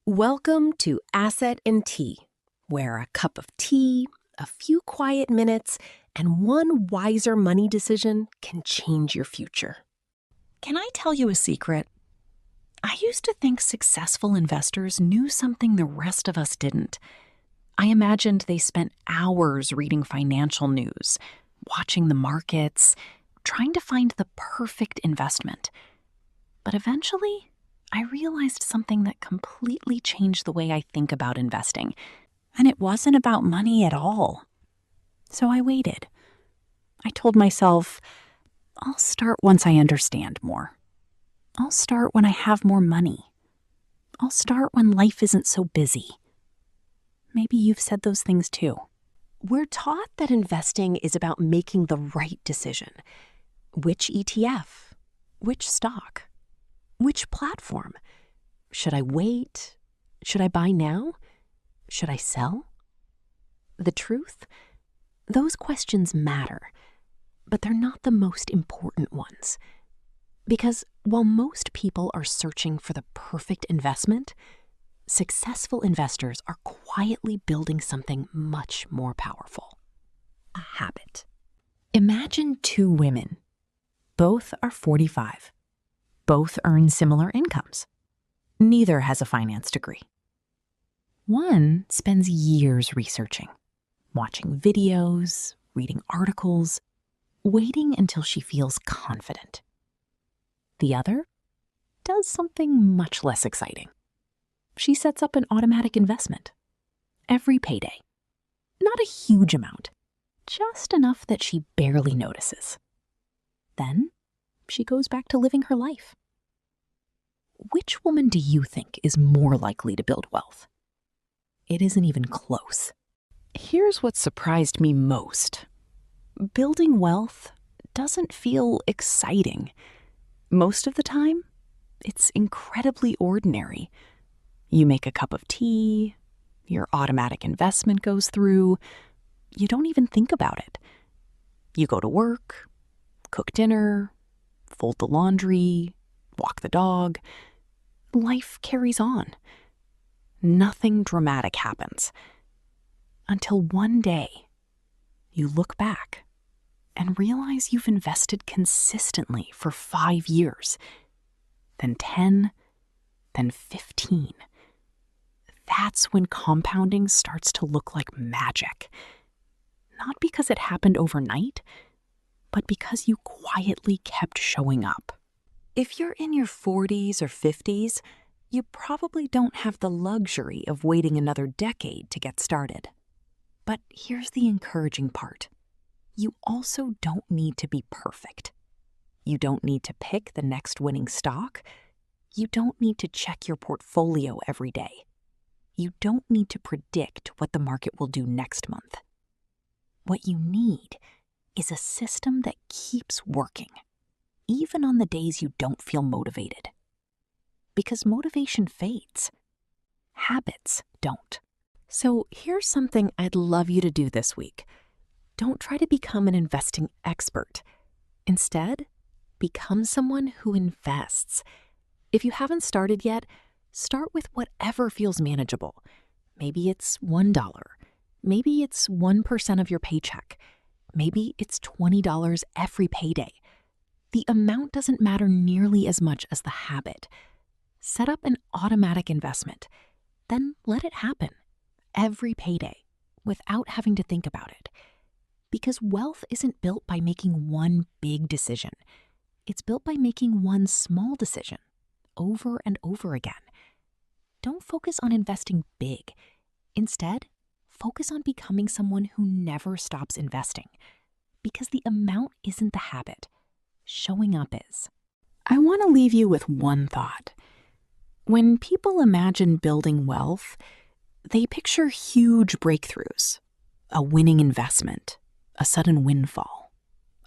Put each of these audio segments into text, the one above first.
Welcome to Asset and Tea, where a cup of tea, a few quiet minutes, and one wiser money decision can change your future. Can I tell you a secret? I used to think successful investors knew something the rest of us didn't. I imagined they spent hours reading financial news, watching the markets, trying to find the perfect investment. But eventually, I realized something that completely changed the way I think about investing, and it wasn't about money at all. So I waited. I told myself, I'll start once I understand more. I'll start when I have more money. I'll start when life isn't so busy. Maybe you've said those things too. We're taught that investing is about making the right decision. Which ETF? Which stock? Which platform? Should I wait? Should I buy now? Should I sell? The truth? Those questions matter, but they're not the most important ones. Because while most people are searching for the perfect investment, successful investors are quietly building something much more powerful: a habit. Imagine two women. Both are 45. Both earn similar incomes. Neither has a finance degree. One spends years researching, watching videos, reading articles, waiting until she feels confident. The other does something much less exciting. She sets up an automatic investment every payday. Not a huge amount, just enough that she barely notices. Then she goes back to living her life. Which woman do you think is more likely to build wealth? It isn't even close. Here's what surprised me most. Building wealth doesn't feel exciting. Most of the time, it's incredibly ordinary. You make a cup of tea, your automatic investment goes through, you don't even think about it. You go to work, cook dinner, fold the laundry, walk the dog. Life carries on. Nothing dramatic happens. Until one day, you look back and realize you've invested consistently for 5 years, then 10, then 15. That's when compounding starts to look like magic. Not because it happened overnight, but because you quietly kept showing up. If you're in your 40s or 50s, you probably don't have the luxury of waiting another decade to get started. But here's the encouraging part. You also don't need to be perfect. You don't need to pick the next winning stock. You don't need to check your portfolio every day. You don't need to predict what the market will do next month. What you need is a system that keeps working, even on the days you don't feel motivated. Because motivation fades. Habits don't. So here's something I'd love you to do this week. Don't try to become an investing expert. Instead, become someone who invests. If you haven't started yet, start with whatever feels manageable. Maybe it's $1. Maybe it's 1% of your paycheck. Maybe it's $20 every payday. The amount doesn't matter nearly as much as the habit. Set up an automatic investment. Then let it happen every payday without having to think about it. Because wealth isn't built by making one big decision. It's built by making one small decision over and over again. Don't focus on investing big. Instead, focus on becoming someone who never stops investing. Because the amount isn't the habit. Showing up is. I want to leave you with one thought. When people imagine building wealth, they picture huge breakthroughs, a winning investment, a sudden windfall,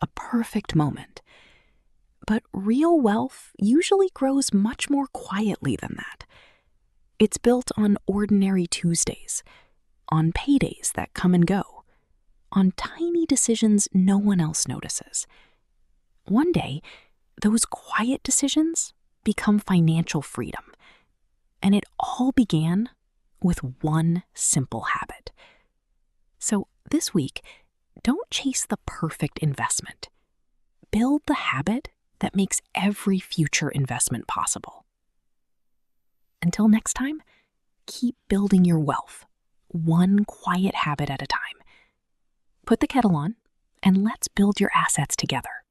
a perfect moment. But real wealth usually grows much more quietly than that. It's built on ordinary Tuesdays, on paydays that come and go, on tiny decisions no one else notices. One day, those quiet decisions become financial freedom. And it all began with one simple habit. So this week, don't chase the perfect investment. Build the habit that makes every future investment possible. Until next time, keep building your wealth, one quiet habit at a time. Put the kettle on, and let's build your assets together.